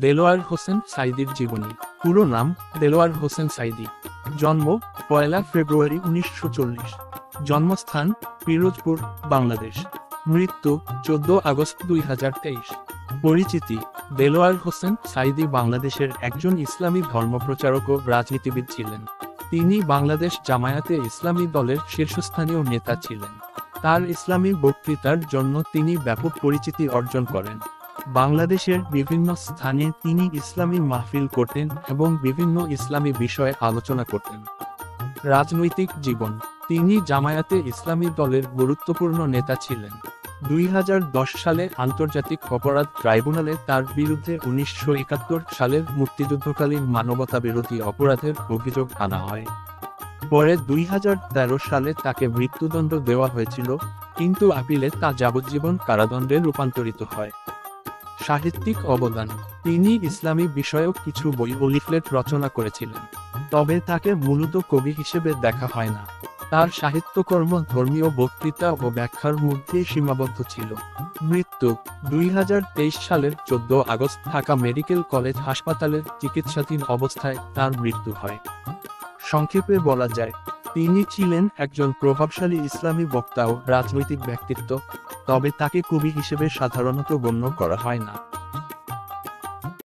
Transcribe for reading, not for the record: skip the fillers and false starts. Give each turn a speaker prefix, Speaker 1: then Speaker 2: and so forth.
Speaker 1: দেলোয়ার হোসেন সাঈদীর জীবনী। পুরো নাম দেলোয়ার হোসেন সাঈদী। জন্ম 1 ফেব্রুয়ারি 1940। জন্মস্থান পিরোজপুর, বাংলাদেশ। মৃত্যু 14 আগস্ট 2023। পরিচিতি: দেলোয়ার হোসেন সাঈদী বাংলাদেশের একজন ইসলামী ধর্মপ্রচারক ও রাজনীতিবিদ ছিলেন। তিনি বাংলাদেশ জামায়াতে ইসলামী দলের শীর্ষস্থানীয় নেতা ছিলেন। তার ইসলামী বক্তৃতার জন্য তিনি ব্যাপক পরিচিতি অর্জন করেন। বাংলাদেশের বিভিন্ন স্থানে তিনি ইসলামী মাহফিল করতেন এবং বিভিন্ন ইসলামী বিষয়ে আলোচনা করতেন। রাজনৈতিক জীবন: তিনি জামায়াতে ইসলামী দলের গুরুত্বপূর্ণ নেতা ছিলেন। 2010 সালে আন্তর্জাতিক অপরাধ ট্রাইব্যুনালে তার বিরুদ্ধে 1971 সালের মুক্তিযুদ্ধকালীন মানবতাবিরোধী অপরাধের অভিযোগ আনা হয়। পরে 2013 সালে তাকে মৃত্যুদণ্ড দেওয়া হয়েছিল, কিন্তু আপিলে তা যাবজ্জীবন কারাদণ্ডে রূপান্তরিত হয়। সাহিত্যিক অবদান: তিনি ইসলামী বিষয়ক কিছু বই ও লিফলেট রচনা করেছিলেন, তবে তাকে মূলত কবি হিসেবে দেখা হয় না। তার সাহিত্যকর্ম ধর্মীয় বক্তৃতা ও ব্যাখ্যার মধ্যে সীমাবদ্ধ ছিল। মৃত্যু: 2023 সালের 14 আগস্ট ঢাকা মেডিকেল কলেজ হাসপাতালের চিকিৎসাধীন অবস্থায় তার মৃত্যু হয়। সংক্ষেপে বলা যায়, তিনি ছিলেন একজন প্রভাবশালী ইসলামী বক্তা ও রাজনৈতিক ব্যক্তিত্ব, তবে তাকে কবি হিসেবে সাধারণত গণ্য করা হয় না।